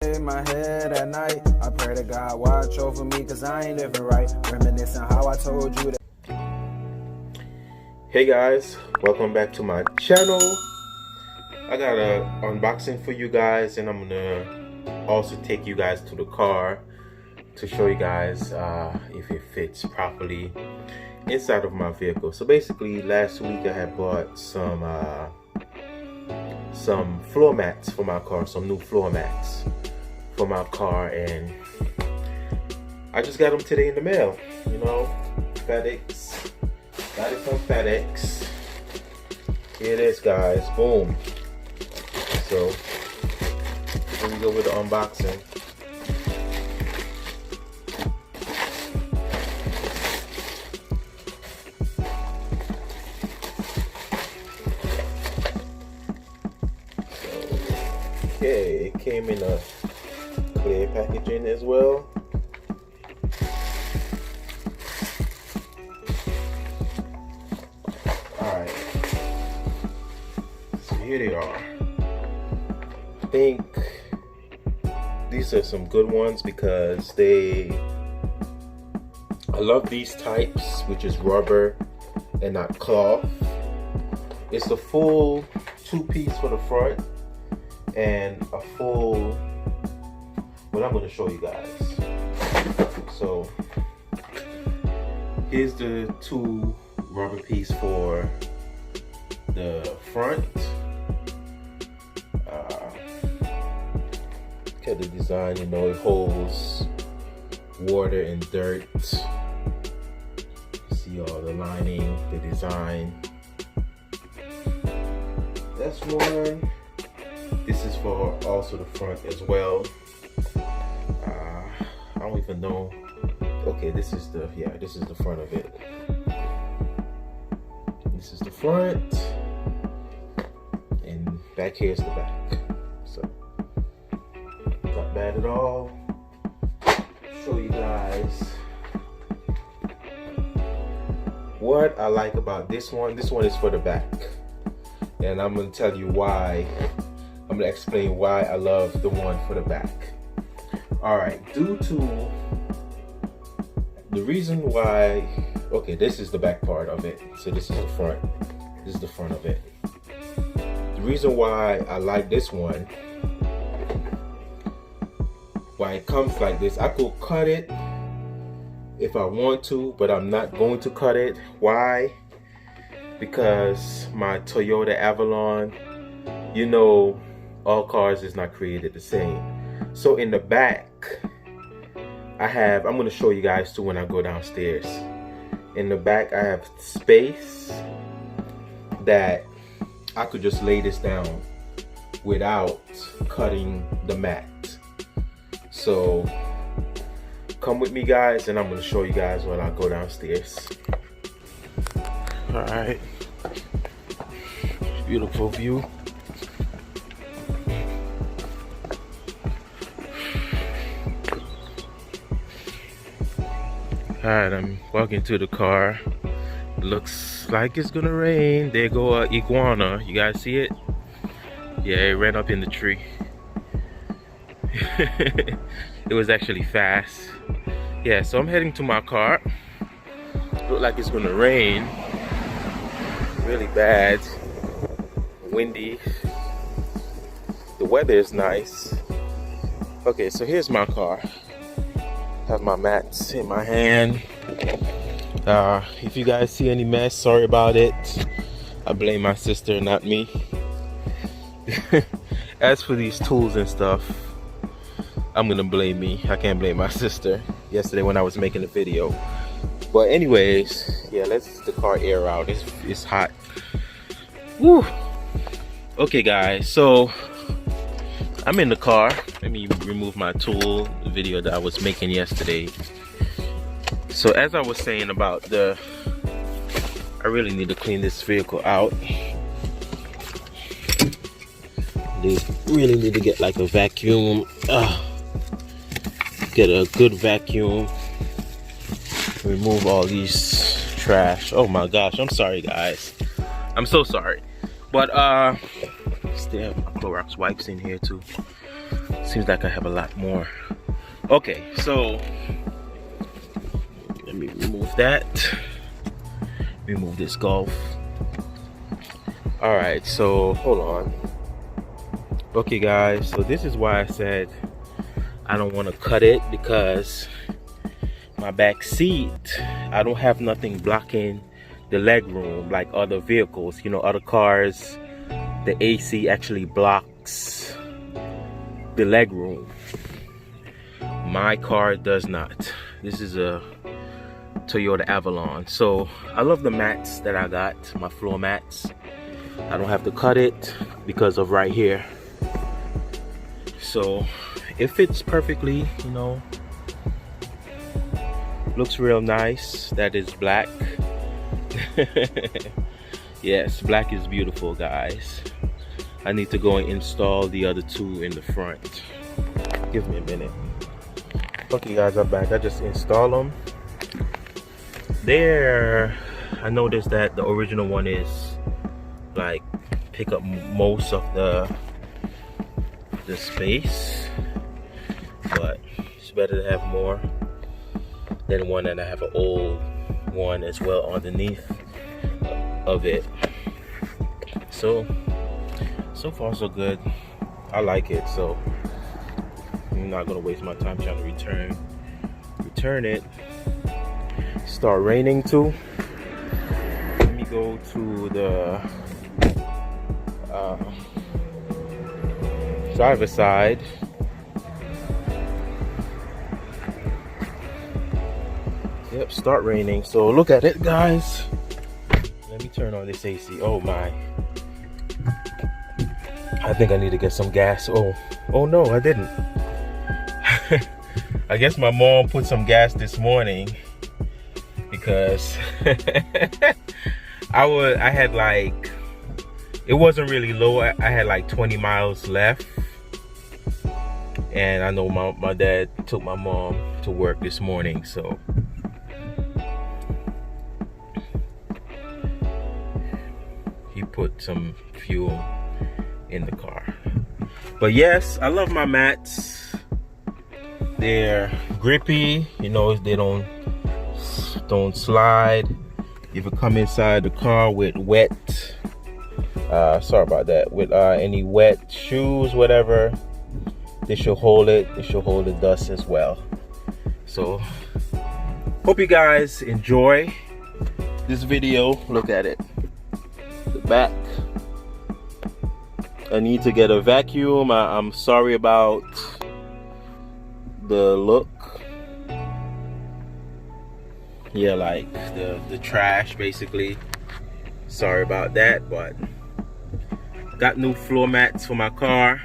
In my head at night, I pray to God watch over me, cause I ain't living right. Reminiscing how I told you that. Hey guys, welcome back to my channel. I got a unboxing for you guys, and I'm gonna also take you guys to the car to show you guys if it fits properly inside of my vehicle. So basically, last week I had bought some floor mats for my car, some new floor mats for my car, and I just got them today in the mail. You know, FedEx. Got it from FedEx. Here it is, guys. Boom. So here we go with the unboxing. Okay, it came in a clear packaging as well. Alright, so here they are. I think these are some good ones because I love these types, which is rubber and not cloth. It's a full two-piece for the front and a full, what I'm going to show you guys. So here's the two rubber piece for the front. Look at the design, you know, it holds water and dirt. See all the lining, the design. That's one. This is for also the front as well. I don't even know. Okay, this is the front of it. This is the front, and back here's the back. So not bad at all. Show you guys what I like about this one. This one is for the back, and I'm gonna tell you why. I'm gonna explain why I love the one for the back. Alright, due to the reason why, okay, this is the back part of it. So this is the front. This is the front of it. The reason why I like this one, why it comes like this, I could cut it if I want to, but I'm not going to cut it. Why? Because my Toyota Avalon, you know, all cars is not created the same. So in the back, I'm going to show you guys too when I go downstairs. In the back, I have space that I could just lay this down without cutting the mat. So come with me, guys, and I'm going to show you guys when I go downstairs. All right, beautiful view. Alright, I'm walking to the car. Looks like it's gonna rain. There go a iguana. You guys see it? Yeah, it ran up in the tree. It was actually fast. Yeah, so I'm heading to my car. Look like it's gonna rain. Really bad. Windy. The weather is nice. Okay, so here's my car. Have my mats in my hand. If you guys see any mess, sorry about it. I blame my sister, not me. As for these tools and stuff, I'm gonna blame me. I can't blame my sister. Yesterday when I was making the video. But anyways, yeah, let's the car air out. It's hot. Woo. Okay, guys. So I'm in the car. Let me remove my tool, the video that I was making yesterday. So as I was saying about I really need to clean this vehicle out. They really need to get like a vacuum. Get a good vacuum. Remove all these trash. Oh my gosh, I'm sorry guys. I'm so sorry. But still have my Clorox wipes in here too. Seems like I have a lot more. Okay, so let me remove that. Remove this Golf. All right, so hold on. Okay guys, so this is why I said I don't want to cut it, because my back seat, I don't have nothing blocking the leg room like other vehicles. You know, other cars, the AC actually blocks the leg room. My car does not. This is a Toyota Avalon. So I love the mats that I got, my floor mats. I don't have to cut it because of right here. So it fits perfectly, you know. Looks real nice. That is black. Yes, black is beautiful, guys. I need to go and install the other two in the front. Give me a minute. Okay guys, I'm back. I just installed them. There, I noticed that the original one is like pick up most of the space, but it's better to have more than one, and I have an old one as well underneath of it. So far so good. I like it, so I'm not gonna waste my time trying to return it. Start raining too. Let me go to the driver's side. Yep, start raining. So look at it, guys. Let me turn on this AC. Oh my. I think I need to get some gas. Oh no, I didn't. I guess my mom put some gas this morning because I had like, it wasn't really low. I had like 20 miles left. And I know my dad took my mom to work this morning, so he put some fuel in the car. But yes, I love my mats. They're grippy, you know, they don't slide. If you come inside the car with wet, sorry about that, with any wet shoes, whatever, they should hold it. They should hold the dust as well. So hope you guys enjoy this video. Look at it, the back. I need to get a vacuum. I'm sorry about the look. Yeah, like the trash basically. Sorry about that, but got new floor mats for my car.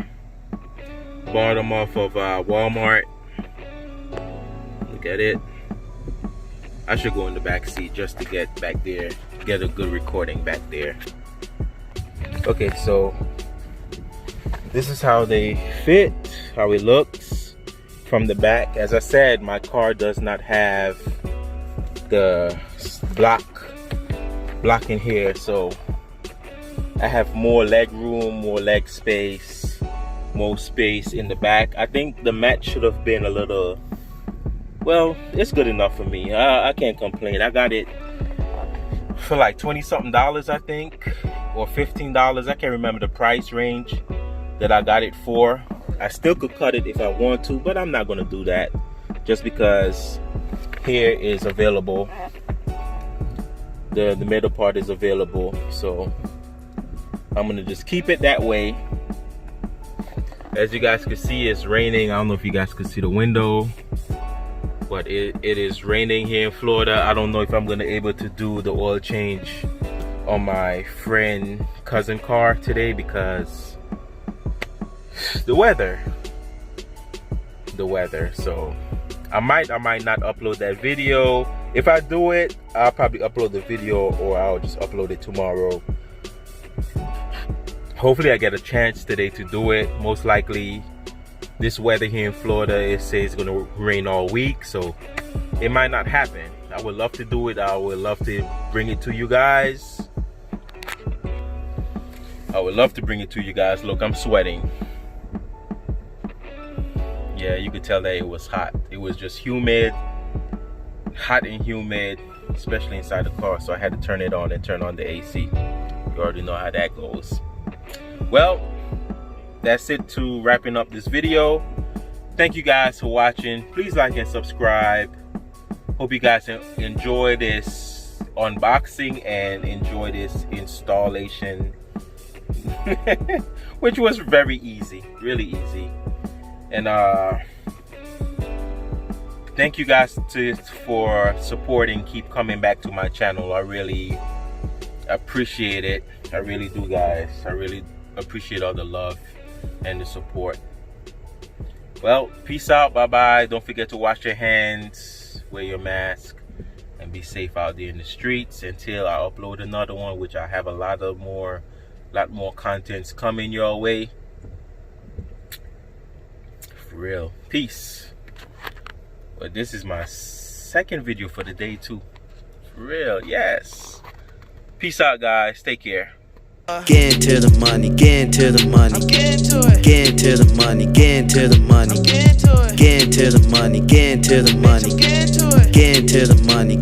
Bought them off of Walmart. Look at it. I should go in the back seat just to get back there, get a good recording back there. Okay, so this is how they fit, how it looks from the back. As I said, my car does not have the block in here, so I have more leg room, more leg space, more space in the back. I think the mat should have been a little, well, it's good enough for me. I can't complain. I got it for like $20-something, I think, or $15. I can't remember the price range that I got it for. I still could cut it if I want to, but I'm not gonna do that just because here is available. The middle part is available, so I'm gonna just keep it that way. As you guys can see, it's raining. I don't know if you guys can see the window, but it is raining here in Florida. I don't know if I'm gonna able to do the oil change on my cousin car today because the weather. So I might not upload that video. If I do it, I'll probably upload the video, or I'll just upload it tomorrow. Hopefully I get a chance today to do it. Most likely this weather here in Florida, it says it's gonna rain all week, so it might not happen. I would love to do it. I would love to bring it to you guys. Look, I'm sweating. yeah, you could tell that it was hot. It was just humid, hot and humid, especially inside the car. So I had to turn it on and turn on the AC. You already know how that goes. Well, that's it to wrapping up this video. Thank you guys for watching. Please like and subscribe. Hope you guys enjoy this unboxing and enjoy this installation, which was very easy, really easy. And thank you guys for supporting. Keep coming back to my channel. I really appreciate it. I really do, guys. I really appreciate all the love and the support. Well, peace out. Bye bye. Don't forget to wash your hands, wear your mask, and be safe out there in the streets until I upload another one, which I have a lot more contents coming your way. For real. Peace. But this is my second video for the day too. For real, yes. Peace out, guys. Take care. Get into the money, get into the money, get into it. Get into the money, get into the money, get into it. Get into the money, get into the money, get into it. Get into the money.